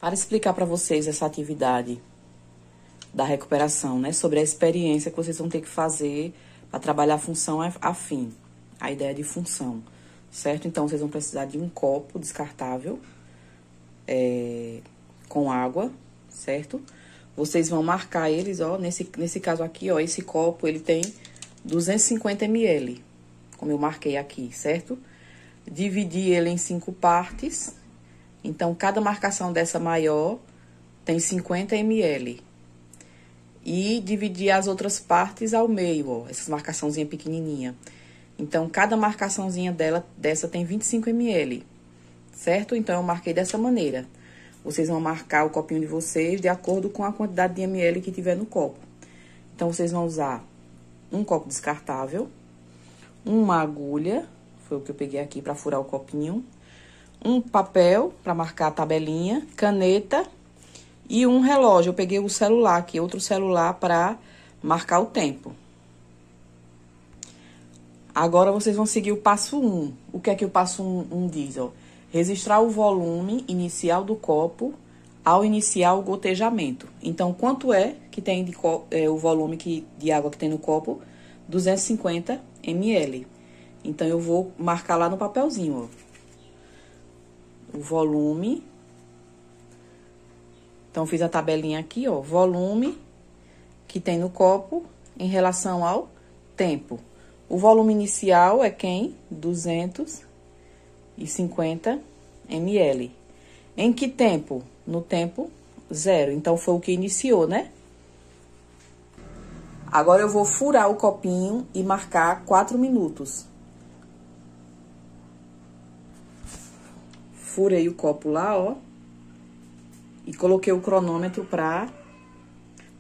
Para explicar para vocês essa atividade da recuperação, né? Sobre a experiência que vocês vão ter que fazer para trabalhar a função afim, a ideia de função, certo? Então, vocês vão precisar de um copo descartável com água, certo? Vocês vão marcar eles, ó, nesse caso aqui, ó, esse copo, ele tem 250 ml, como eu marquei aqui, certo? Dividi ele em 5 partes, então, cada marcação dessa maior tem 50 ml. E dividir as outras partes ao meio, ó, essas marcaçãozinha pequenininha. Então, cada marcaçãozinha dessa tem 25 ml, certo? Então, eu marquei dessa maneira. Vocês vão marcar o copinho de vocês de acordo com a quantidade de ml que tiver no copo. Então, vocês vão usar um copo descartável, uma agulha, foi o que eu peguei aqui para furar o copinho, um papel para marcar a tabelinha, caneta e um relógio. Eu peguei o celular aqui, outro celular para marcar o tempo. Agora, vocês vão seguir o passo 1. O que é que o passo 1 diz, ó? Registrar o volume inicial do copo ao iniciar o gotejamento. Então, quanto é que tem o volume de água que tem no copo? 250 ml. Então, eu vou marcar lá no papelzinho, ó. O volume. Então, fiz a tabelinha aqui, ó. Volume que tem no copo em relação ao tempo. O volume inicial é quem? 250 ml. Em que tempo? No tempo 0. Então, foi o que iniciou, né? Agora, eu vou furar o copinho e marcar 4 minutos. Furei o copo lá, ó. E coloquei o cronômetro pra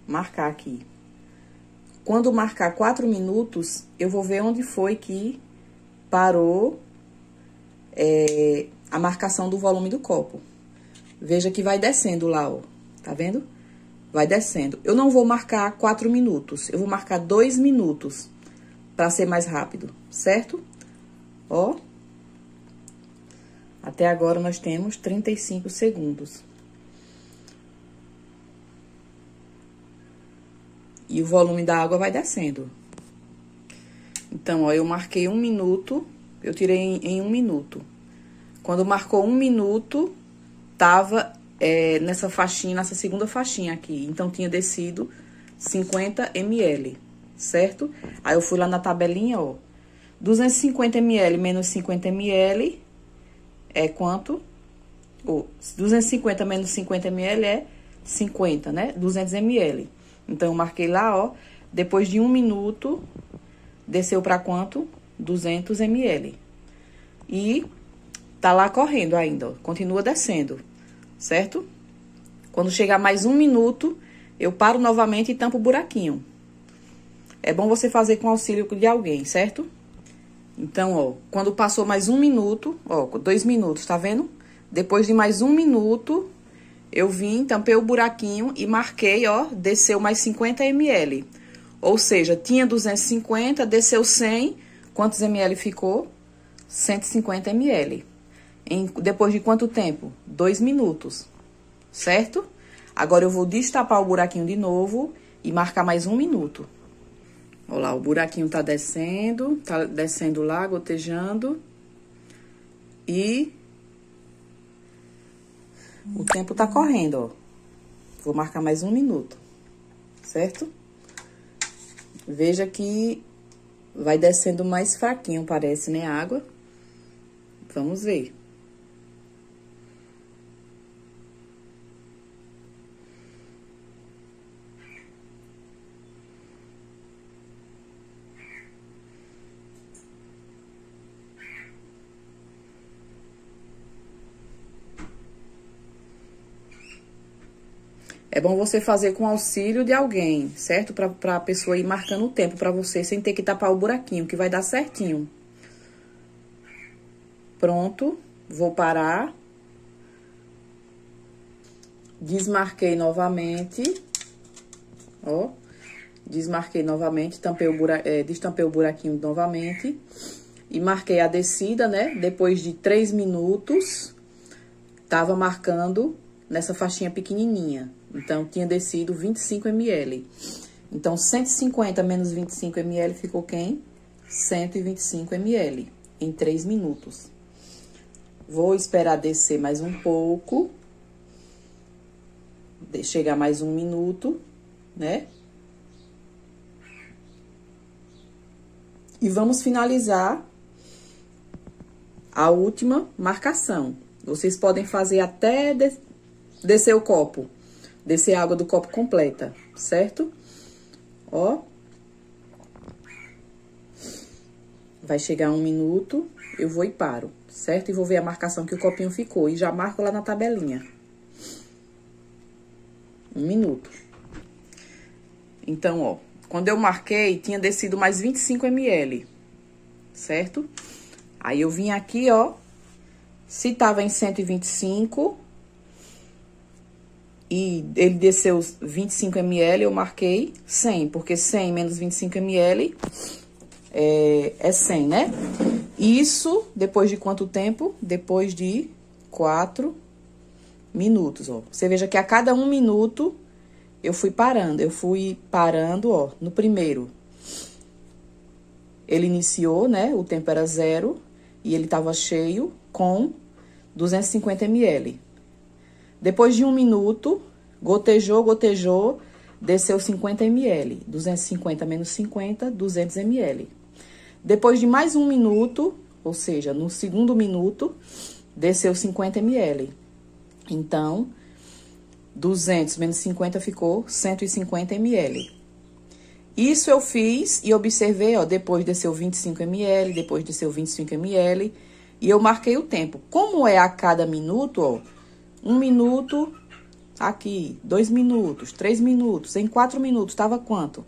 marcar aqui. Quando marcar 4 minutos, eu vou ver onde foi que parou a marcação do volume do copo. Veja que vai descendo lá, ó. Tá vendo? Vai descendo. Eu não vou marcar 4 minutos. Eu vou marcar 2 minutos pra ser mais rápido, certo? Ó. Até agora, nós temos 35 segundos. E o volume da água vai descendo. Então, ó, eu marquei 1 minuto, eu tirei em 1 minuto. Quando marcou 1 minuto, tava nessa faixinha, nessa segunda faixinha aqui. Então, tinha descido 50 ml, certo? Aí, eu fui lá na tabelinha, ó. 250 ml menos 50 ml é quanto? 250 menos 50 ml é 50, né? 200 ml. Então, eu marquei lá, ó. Depois de 1 minuto, desceu pra quanto? 200 ml. E tá lá correndo ainda, ó. Continua descendo, certo? Quando chegar mais 1 minuto, eu paro novamente e tampo o buraquinho. É bom você fazer com auxílio de alguém, certo? Então, ó, quando passou mais 1 minuto, ó, 2 minutos, tá vendo? Depois de mais 1 minuto, eu vim, tampei o buraquinho e marquei, ó, desceu mais 50 ml. Ou seja, tinha 250, desceu 100, quantos ml ficou? 150 ml. Depois de quanto tempo? 2 minutos, certo? Agora, eu vou destapar o buraquinho de novo e marcar mais 1 minuto. Olha lá, o buraquinho tá descendo lá, gotejando. E o tempo tá correndo, ó. Vou marcar mais 1 minuto, certo? Veja que vai descendo mais fraquinho, parece, né, a água. Vamos ver. É bom você fazer com auxílio de alguém, certo? Pra pessoa ir marcando o tempo pra você, sem ter que tapar o buraquinho, que vai dar certinho. Pronto, vou parar. Desmarquei novamente, ó. Desmarquei novamente, destampei o buraquinho novamente. E marquei a descida, né? Depois de 3 minutos, tava marcando nessa faixinha pequenininha. Então, tinha descido 25 ml. Então, 150 menos 25 ml ficou quem? 125 ml em 3 minutos. Vou esperar descer mais um pouco. Chegar mais 1 minuto, né? E vamos finalizar a última marcação. Vocês podem fazer até descer o copo. Descer a água do copo completa, certo? Ó. Vai chegar 1 minuto, eu vou e paro, certo? E vou ver a marcação que o copinho ficou. E já marco lá na tabelinha. 1 minuto. Então, ó, quando eu marquei, tinha descido mais 25 ml, certo? Aí, eu vim aqui, ó, se tava em 125 e ele desceu 25 ml, eu marquei 100, porque 100 menos 25 ml é 100, né? Isso, depois de quanto tempo? Depois de 4 minutos, ó. Você veja que a cada 1 minuto eu fui parando, ó, no primeiro. Ele iniciou, né? O tempo era 0 e ele tava cheio com 250 ml. Depois de 1 minuto, gotejou, desceu 50 ml. 250 menos 50, 200 ml. Depois de mais 1 minuto, ou seja, no segundo minuto, desceu 50 ml. Então, 200 menos 50 ficou 150 ml. Isso eu fiz e observei, ó, depois desceu 25 ml, depois desceu 25 ml, e eu marquei o tempo. Como é a cada minuto, ó, 1 minuto aqui, 2 minutos, 3 minutos, em 4 minutos, tava quanto?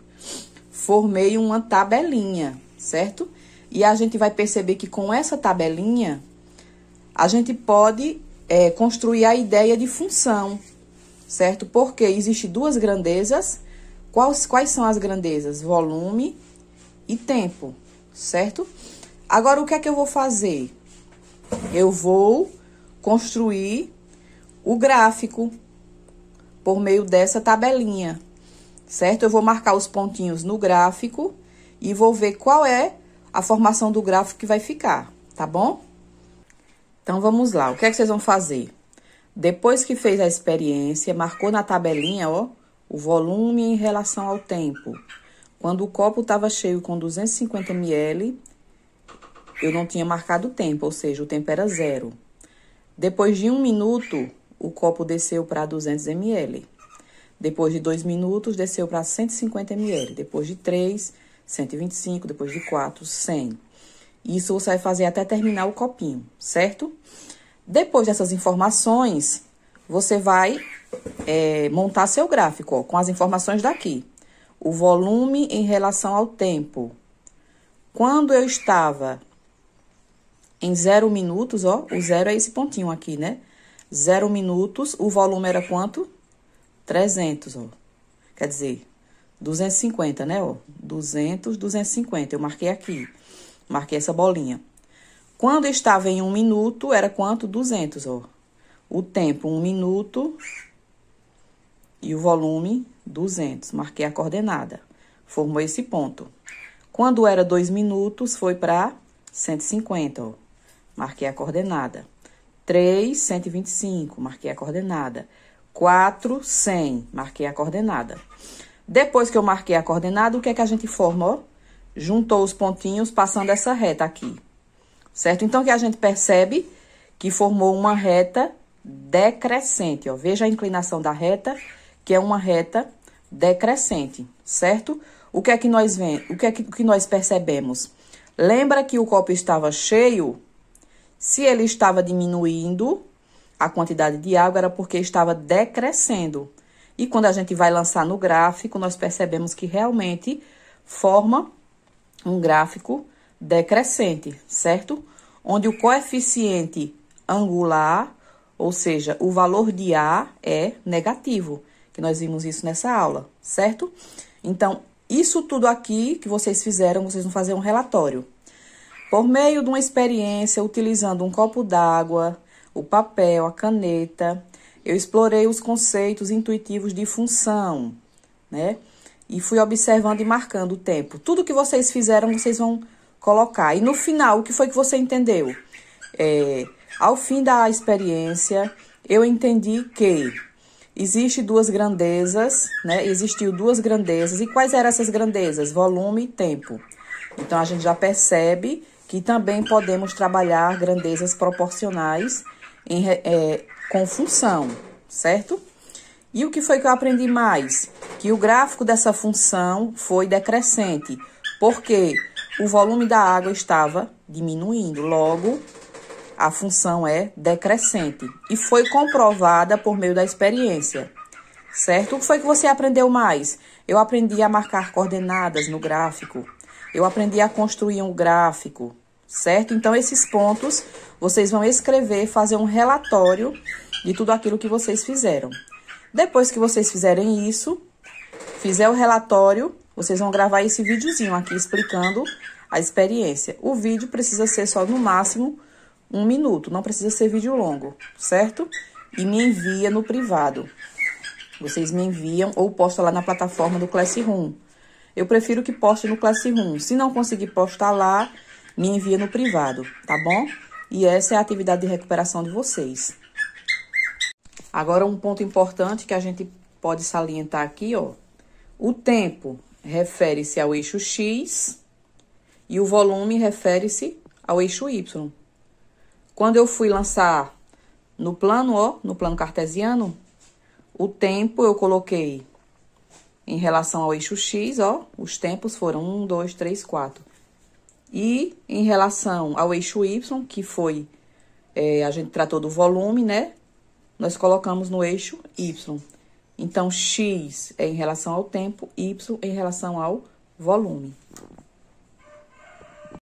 Formei uma tabelinha, certo? E a gente vai perceber que com essa tabelinha, a gente pode construir a ideia de função, certo? Porque existe duas grandezas. Quais são as grandezas? Volume e tempo, certo? Agora, o que é que eu vou fazer? Eu vou construir o gráfico por meio dessa tabelinha, certo? Eu vou marcar os pontinhos no gráfico e vou ver qual é a formação do gráfico que vai ficar, tá bom? Então, vamos lá. O que é que vocês vão fazer? Depois que fez a experiência, marcou na tabelinha, ó, o volume em relação ao tempo. Quando o copo estava cheio com 250 ml, eu não tinha marcado o tempo, ou seja, o tempo era 0. Depois de 1 minuto, o copo desceu para 200 ml. Depois de 2 minutos, desceu para 150 ml. Depois de 3, 125. Depois de 4, 100. Isso você vai fazer até terminar o copinho, certo? Depois dessas informações, você vai montar seu gráfico, ó, com as informações daqui. O volume em relação ao tempo. Quando eu estava em 0 minutos, ó, o 0 é esse pontinho aqui, né? 0 minutos, o volume era quanto? 300, ó. Quer dizer, 250, né, ó? 200, 250, eu marquei aqui. Marquei essa bolinha. Quando estava em 1 minuto, era quanto? 200, ó. O tempo, 1 minuto. E o volume, 200. Marquei a coordenada. Formou esse ponto. Quando era 2 minutos, foi para 150, ó. Marquei a coordenada. 3, 125. Marquei a coordenada. 4, 100. Marquei a coordenada. Depois que eu marquei a coordenada, o que é que a gente forma, ó? Juntou os pontinhos, passando essa reta aqui. Certo? Então, que a gente percebe que formou uma reta decrescente, ó. Veja a inclinação da reta, que é uma reta decrescente, certo? O que é que nós vemos? O que nós percebemos? Lembra que o copo estava cheio? Se ele estava diminuindo a quantidade de água, era porque estava decrescendo. E quando a gente vai lançar no gráfico, nós percebemos que realmente forma um gráfico decrescente, certo? Onde o coeficiente angular, ou seja, o valor de A é negativo, que nós vimos isso nessa aula, certo? Então, isso tudo aqui que vocês fizeram, vocês vão fazer um relatório. Por meio de uma experiência, utilizando um copo d'água, o papel, a caneta eu explorei os conceitos intuitivos de função, né? E fui observando e marcando o tempo. Tudo que vocês fizeram, vocês vão colocar. E no final, o que foi que você entendeu? Ao fim da experiência, eu entendi que existe duas grandezas, né? Existiu duas grandezas. E quais eram essas grandezas? Volume e tempo. Então, a gente já percebe que também podemos trabalhar grandezas proporcionais com função, certo? E o que foi que eu aprendi mais? Que o gráfico dessa função foi decrescente, porque o volume da água estava diminuindo, logo a função é decrescente. E foi comprovada por meio da experiência, certo? O que foi que você aprendeu mais? Eu aprendi a marcar coordenadas no gráfico, eu aprendi a construir um gráfico, certo? Então, esses pontos vocês vão escrever, fazer um relatório de tudo aquilo que vocês fizeram. Depois que vocês fizerem isso, fizer o relatório, vocês vão gravar esse videozinho aqui explicando a experiência. O vídeo precisa ser só no máximo 1 minuto, não precisa ser vídeo longo, certo? E me envia no privado. Vocês me enviam ou posta lá na plataforma do Classroom. Eu prefiro que poste no Classroom. Se não conseguir postar lá, me envia no privado, tá bom? E essa é a atividade de recuperação de vocês. Agora, um ponto importante que a gente pode salientar aqui, ó. O tempo refere-se ao eixo X e o volume refere-se ao eixo Y. Quando eu fui lançar no plano, ó, no plano cartesiano, o tempo eu coloquei em relação ao eixo X, ó, os tempos foram 1, 2, 3, 4. E em relação ao eixo Y, que foi, a gente tratou do volume, né? Nós colocamos no eixo Y. Então, X é em relação ao tempo, Y em relação ao volume.